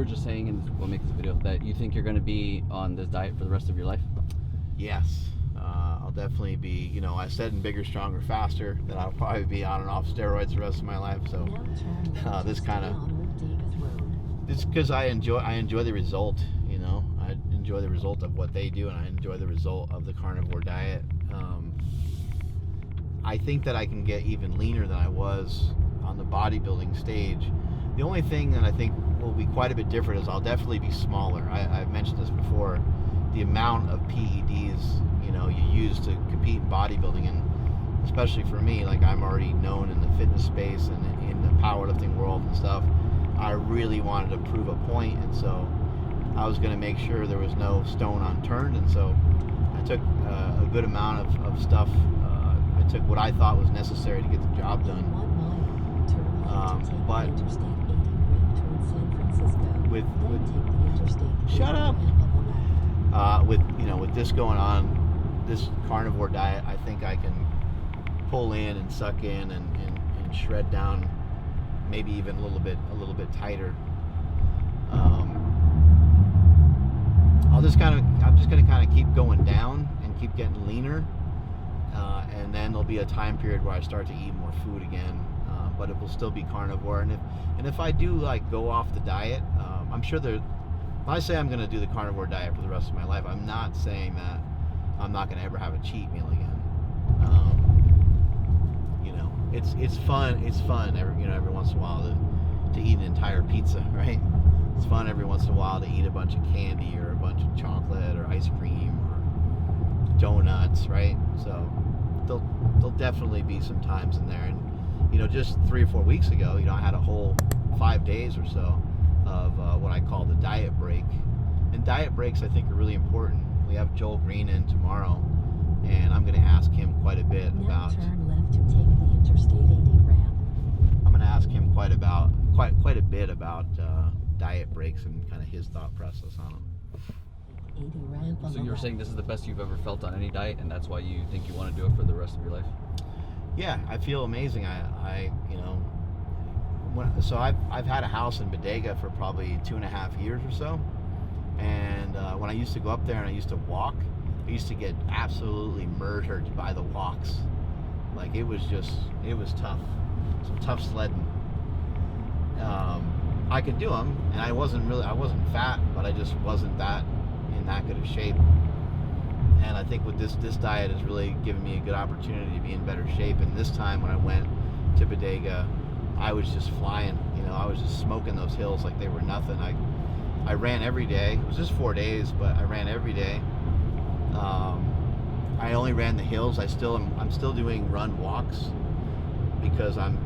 just saying, and we'll make this video, that you think you're going to be on this diet for the rest of your life? Yes. I'll definitely be, you know, I said in Bigger, Stronger, Faster that I'll probably be on and off steroids the rest of my life. So this because I enjoy the result, you know. I enjoy the result of what they do, and I enjoy the result of the carnivore diet. I think that I can get even leaner than I was on the bodybuilding stage. The only thing that I think will be quite a bit different is I'll definitely be smaller. I've mentioned this before. The amount of PEDs, you know, you use to compete in bodybuilding, and especially for me, like I'm already known in the fitness space and in the powerlifting world and stuff. I really wanted to prove a point, and so I was going to make sure there was no stone unturned, and so I took a good amount of stuff. I took what I thought was necessary to get the job done. But with shut up. With this going on, this carnivore diet, I think I can pull in and suck in and shred down, maybe even a little bit tighter. I'm just gonna kind of keep going down and keep getting leaner, and then there'll be a time period where I start to eat more food again, but it will still be carnivore. And if I do like go off the diet, I'm sure when I say I'm going to do the carnivore diet for the rest of my life, I'm not saying that I'm not going to ever have a cheat meal again. You know, it's fun. It's fun every once in a while to eat an entire pizza, right? It's fun every once in a while to eat a bunch of candy or a bunch of chocolate or ice cream or donuts, right? So there'll definitely be some times in there. And you know, just 3 or 4 weeks ago, you know, I had a whole 5 days or so of what I call the diet break. And diet breaks, I think, are really important. We have Joel Green in tomorrow, and I'm going to ask him quite a bit about. Turn left to take the Interstate 80 ramp. I'm going to ask him quite a bit about diet breaks and kind of his thought process on them. 80 ramp on So the you were left. saying this is the best you've ever felt on any diet, and that's why you think you want to do it for the rest of your life? Yeah, I feel amazing. I've had a house in Bodega for probably 2.5 years or so, and when I used to go up there and I used to walk, I used to get absolutely murdered by the walks. Like it was tough, some tough sledding. I could do them, and I wasn't fat, but I just wasn't in that good of shape. And I think with this diet has really given me a good opportunity to be in better shape. And this time when I went to Bodega, I was just flying. You know, I was just smoking those hills like they were nothing. I ran every day. It was just 4 days, but I ran every day. I only ran the hills. I'm still doing run walks because I'm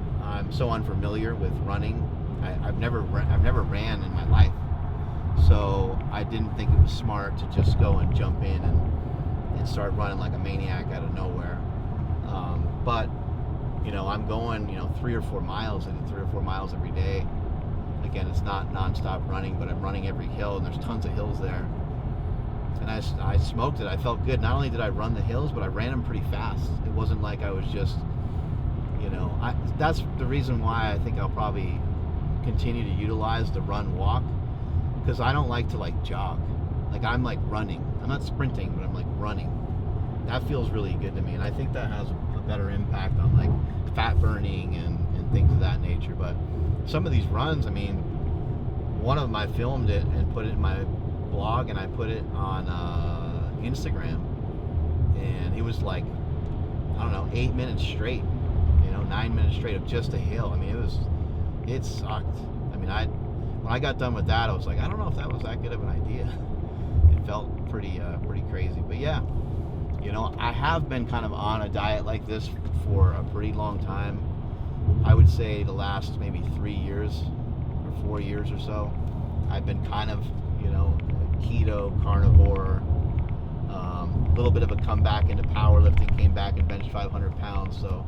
so unfamiliar with running. I've never ran in my life, so I didn't think it was smart to just go and jump in and start running like a maniac out of nowhere. But you know, I'm going 3 or 4 miles. I do 3 or 4 miles every day. Again, it's not non-stop running, but I'm running every hill, and there's tons of hills there. And I smoked it. I felt good. Not only did I run the hills, but I ran them pretty fast. It wasn't like I was just, that's the reason why I think I'll probably continue to utilize the run walk, because I don't like to like jog. Like I'm like running. I'm not sprinting, but I'm like running. That feels really good to me, and I think that has a better impact on like fat burning and things of that nature. But some of these runs, I mean, one of them I filmed it and put it in my blog, and I put it on Instagram, and it was like, I don't know, 8 minutes straight, 9 minutes straight of just a hill. I mean, it sucked. I mean, when I got done with that, I was like, I don't know if that was that good of an idea. It felt pretty crazy. But yeah, I have been kind of on a diet like this for a pretty long time. I would say the last maybe 3 years or 4 years or so, I've been kind of, keto, carnivore, a little bit of a comeback into powerlifting, came back and benched 500 pounds, so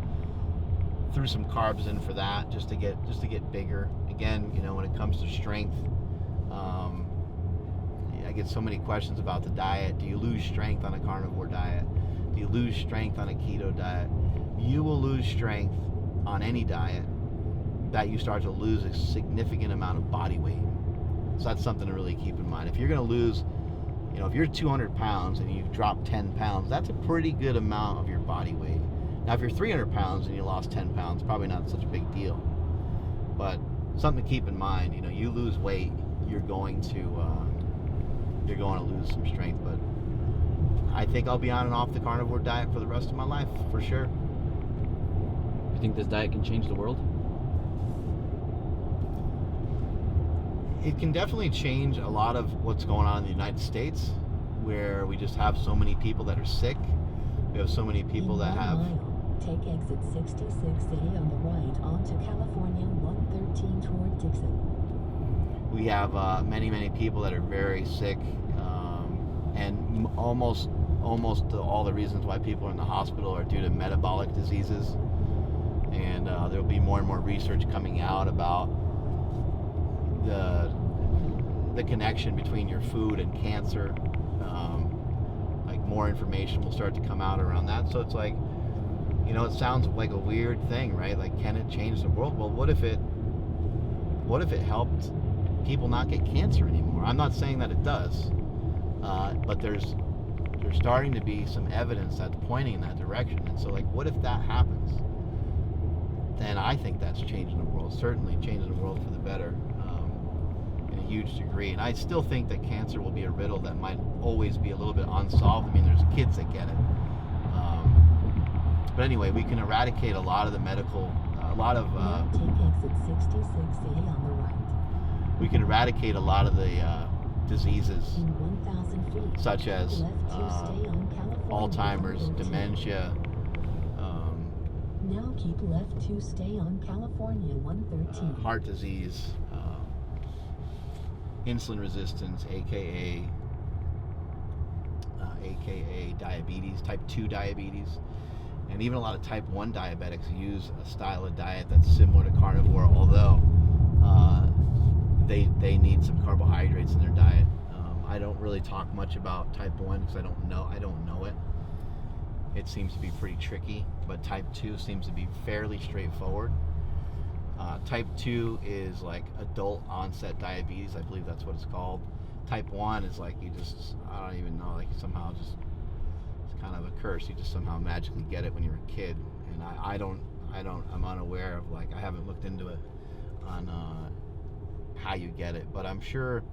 threw some carbs in for that just to get bigger. Again, when it comes to strength, I get so many questions about the diet. Do you lose strength on a carnivore diet? Do you lose strength on a keto diet? You will lose strength on any diet that you start to lose a significant amount of body weight. So that's something to really keep in mind. If you're going to lose, if you're 200 pounds and you drop 10 pounds, that's a pretty good amount of your body weight. Now, if you're 300 pounds and you lost 10 pounds, probably not such a big deal. But something to keep in mind, you lose weight, you're going to lose some strength. But I think I'll be on and off the carnivore diet for the rest of my life, for sure. You think this diet can change the world? It can definitely change a lot of what's going on in the United States, where we just have so many people that are sick. We have so many people that have... Take exit 66A on the right onto California 113 toward Dixon. We have many people that are very sick, and almost all the reasons why people are in the hospital are due to metabolic diseases. And there'll be more and more research coming out about the connection between your food and cancer. Like more information will start to come out around that. So it's like, it sounds like a weird thing, right? Like, can it change the world? Well, what if it helped people not get cancer anymore? I'm not saying that it does, but there's starting to be some evidence that's pointing in that direction. And so, like, what if that happens? Then I think that's changing the world. Certainly changing the world for the better, in a huge degree. And I still think that cancer will be a riddle that might always be a little bit unsolved. I mean, there's kids that get it. But anyway, we can eradicate a lot of the medical, Now take exit 66A on the right. we can eradicate a lot of the diseases In 1,000 feet, such as left to stay on California Alzheimer's, 113. dementia, Now keep left to stay on California 113. heart disease, insulin resistance, aka diabetes, type 2 diabetes. And even a lot of type 1 diabetics use a style of diet that's similar to carnivore, although they need some carbohydrates in their diet. I don't really talk much about type 1 because I don't know it. It seems to be pretty tricky, but type 2 seems to be fairly straightforward. Type 2 is like adult onset diabetes, I believe that's what it's called. Type 1 is like I don't even know, like somehow just, it's kind of a curse. You just somehow magically get it when you're a kid. And I'm unaware of, like, I haven't looked into it on how you get it. But I'm sure,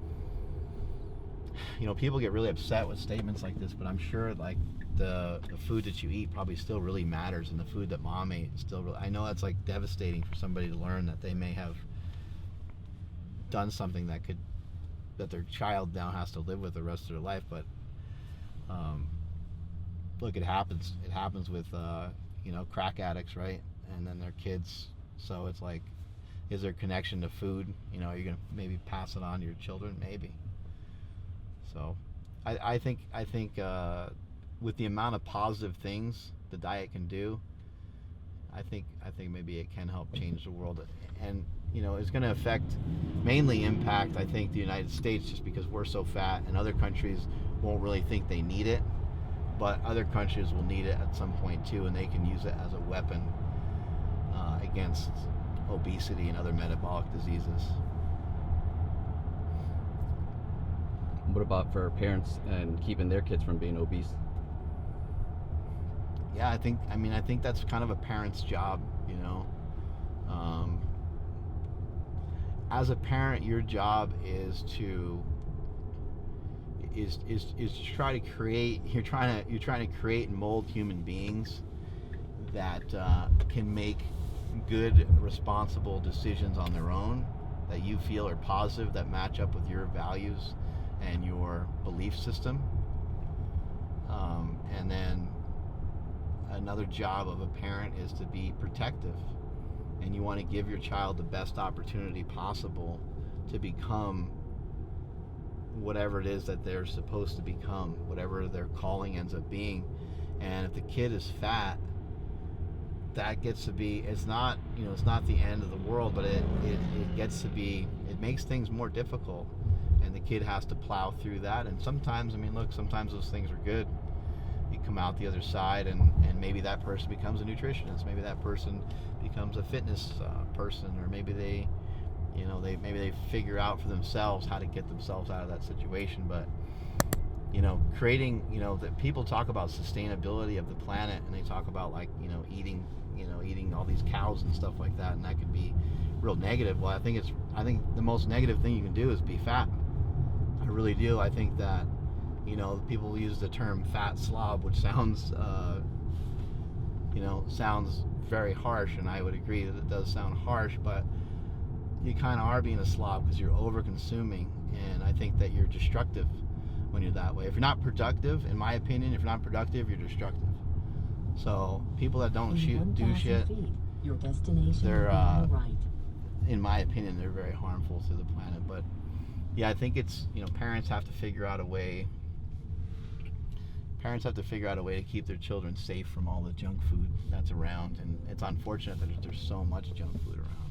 people get really upset with statements like this, but I'm sure, like, the food that you eat probably still really matters, and the food that mom ate still really, I know that's like devastating for somebody to learn that they may have done something that their child now has to live with the rest of their life. But look, it happens with crack addicts, right? And then their kids. So it's like, is there a connection to food? Are you gonna maybe pass it on to your children? Maybe. So I think with the amount of positive things the diet can do, I think maybe it can help change the world. And it's going to mainly impact, I think, the United States, just because we're so fat, and other countries won't really think they need it, but other countries will need it at some point too, and they can use it as a weapon against obesity and other metabolic diseases. What about for parents and keeping their kids from being obese? Yeah, I think that's kind of a parent's job, as a parent, your job is to try to create. You're trying to create and mold human beings that can make good, responsible decisions on their own, that you feel are positive, that match up with your values and your belief system. And then another job of a parent is to be protective, and you want to give your child the best opportunity possible to become whatever it is that they're supposed to become, whatever their calling ends up being. And if the kid is fat, that gets to be, it's not the end of the world, but it makes things more difficult, and the kid has to plow through that. And sometimes, sometimes those things are good. You come out the other side, and maybe that person becomes a nutritionist, maybe that person becomes a fitness person, or maybe they You know, maybe they figure out for themselves how to get themselves out of that situation. But you know, creating, you know, that people talk about sustainability of the planet, and they talk about like, you know, eating all these cows and stuff like that, and that could be real negative. Well, I think the most negative thing you can do is be fat. I really do. I think that, you know, people use the term fat slob, which sounds sounds very harsh, and I would agree that it does sound harsh, but you kind of are being a slob because you're over consuming, and I think that you're destructive when you're that way. If you're not productive, in my opinion, if you're not productive, you're destructive. So people that don't do shit, your destination they're right. in my opinion, they're very harmful to the planet. But yeah, I think it's, you know, parents have to figure out a way to keep their children safe from all the junk food that's around, and it's unfortunate that there's so much junk food around.